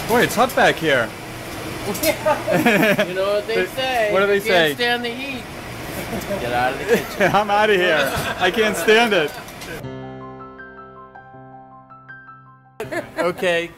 Boy, it's hot back here. You know what they say. What do they say? Can't stand the heat. Get out of the kitchen. I'm out of here. I can't stand it. Okay.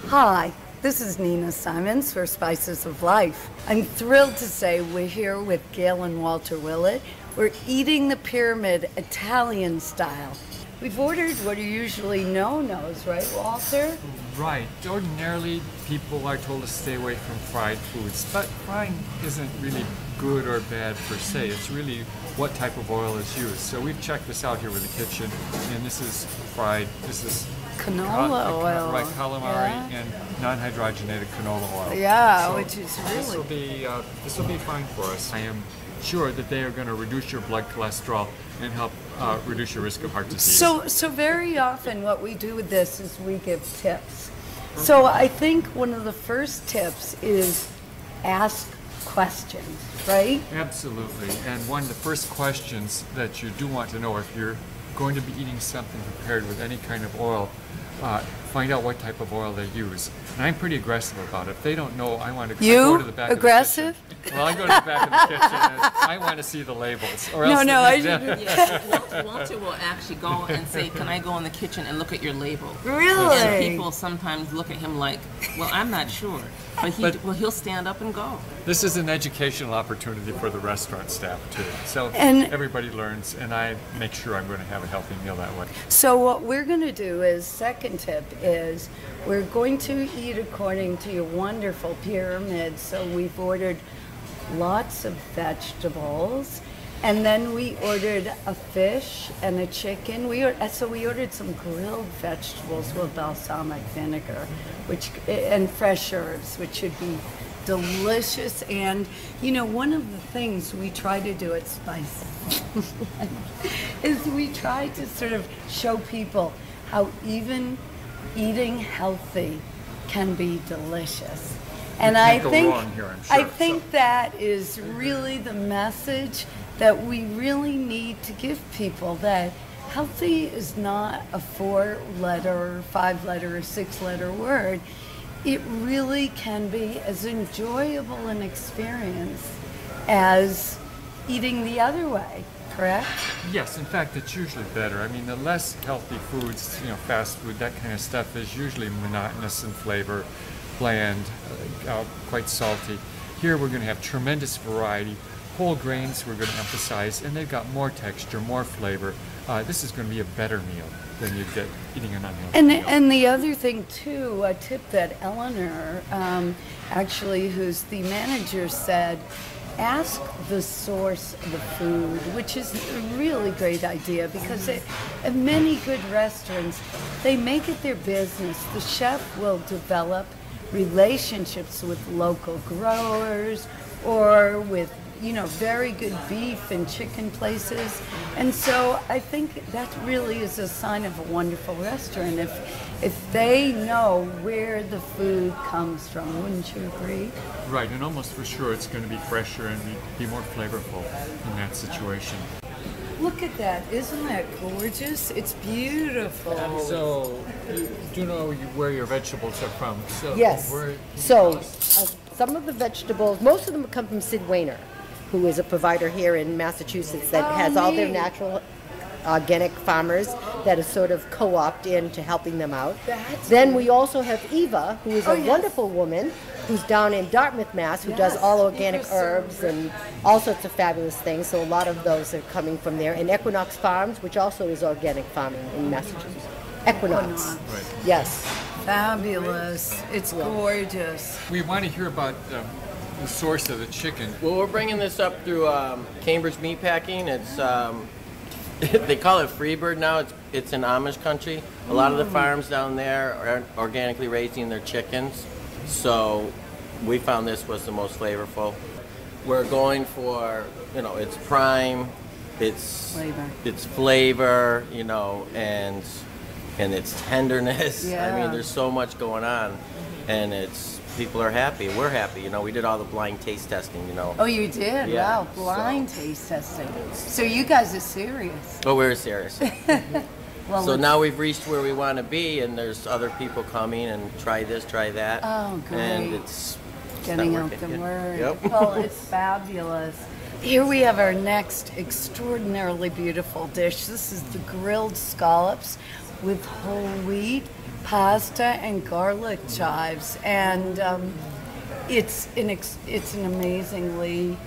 Hi, this is Nina Simons for Spices of Life. I'm thrilled to say we're here with Gail and Walter Willett. We're eating the pyramid Italian style. We've ordered what are usually no-nos, right, Walter? Right. Ordinarily, people are told to stay away from fried foods, but frying isn't really good or bad per se. It's really what type of oil is used. So we've checked this out here with the kitchen, and this is fried. This is Canola oil. Right, calamari and non-hydrogenated canola oil. Yeah, so which is really... This will be fine for us. I am sure that they are going to reduce your blood cholesterol and help reduce your risk of heart disease. So very often what we do with this is we give tips. So I think one of the first tips is ask questions, right? Absolutely. And one of the first questions that you do want to know if you're going to be eating something prepared with any kind of oil, find out what type of oil they use. And I'm pretty aggressive about it. If they don't know, I go to the back aggressive? of the kitchen. Well, I go to the back of the kitchen and I want to see the labels. Or else Walter will actually go and say, can I go in the kitchen and look at your label? Really? And people sometimes look at him like, well, I'm not sure. But he'll stand up and go. This is an educational opportunity for the restaurant staff too. So everybody learns, and I make sure I'm going to have a healthy meal that way. So what we're going to do is, second tip is, we're going to eat according to your wonderful pyramid. So we've ordered lots of vegetables, and then we ordered a fish and a chicken. So we ordered some grilled vegetables with balsamic vinegar, and fresh herbs, which should be delicious. And you know, one of the things we try to do at Spice is we try to sort of show people how even eating healthy can be delicious. And I think that is really the message that we really need to give people, that healthy is not a 4-letter, 5-letter, or 6-letter word. It really can be as enjoyable an experience as eating the other way, correct? Yes, in fact, it's usually better. I mean, the less healthy foods, fast food, that kind of stuff is usually monotonous in flavor, bland, quite salty. Here we're going to have tremendous variety. Whole grains we're going to emphasize, and they've got more texture, more flavor. This is going to be a better meal than you'd get eating an unhealthy meal. And the other thing too, a tip that Eleanor, actually, who's the manager, said, ask the source of the food, which is a really great idea, because at many good restaurants, they make it their business. The chef will develop relationships with local growers or with very good beef and chicken places. And so I think that really is a sign of a wonderful restaurant if they know where the food comes from. Wouldn't you agree? Right, and almost for sure it's going to be fresher and be more flavorful in that situation. Look at that. Isn't that gorgeous? It's beautiful. So, you do know where your vegetables are from. So yes. Some of the vegetables, most of them come from Sid Wainer, who is a provider here in Massachusetts that has all their natural organic farmers that is sort of co-opted into helping them out. Then we also have Eva, who is a wonderful woman who's down in Dartmouth, Mass, who does all organic herbs and all sorts of fabulous things. So a lot of those are coming from there. And Equinox Farms, which also is organic farming in Massachusetts. Equinox. Right. Yes. Fabulous. It's gorgeous. We want to hear about the source of the chicken. Well, we're bringing this up through Cambridge Meatpacking. It's they call it Freebird now. It's in Amish country. A lot of the farms down there are organically raising their chickens. So we found this was the most flavorful. We're going for, it's prime, it's flavor, and its tenderness. Yeah. I mean, there's so much going on, and people are happy. We're happy. We did all the blind taste testing. Oh, you did? Yeah, Wow, blind taste testing. So you guys are serious. But we're serious. Well, So it's- now we've reached where we want to be, and there's other people coming and try this, try that. Oh, great. And it's Getting not out the working. word. Yep. Well, it's fabulous. Here we have our next extraordinarily beautiful dish. This is the grilled scallops with whole wheat, pasta, and garlic chives. And it's an amazingly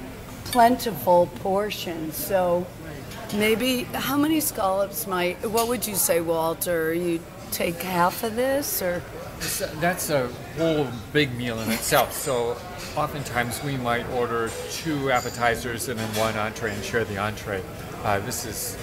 plentiful portion. So maybe, how many scallops what would you say, Walter? You take half of this, or? That's a whole big meal in itself. So oftentimes we might order 2 appetizers and then 1 entree and share the entree. This is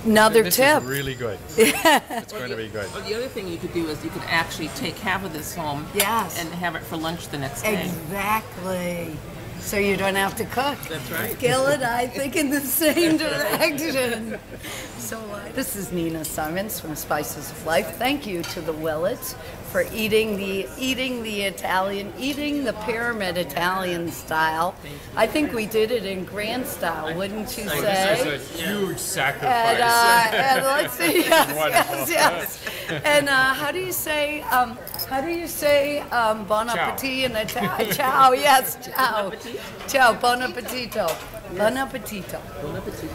Another this tip. is really good. It's going to be good. Or the other thing you could do is you could actually take half of this home Yes. and have it for lunch the next day. Exactly. So you don't have to cook. That's right. Gail and I think in the same direction. So this is Nina Simons from Spices of Life. Thank you to the Willets for eating the pyramid Italian style. I think we did it in grand style, wouldn't you say? This is a huge sacrifice. And let's see, yes, Wonderful. yes. And how do you say bon Ciao. appetit in Italian? Ciao, yes, ciao. Ciao, bon appetito. Bon appetito. Bon appetit.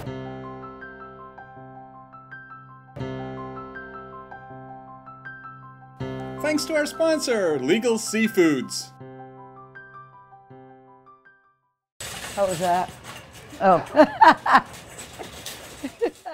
Thanks to our sponsor, Legal Seafoods. How was that? Oh.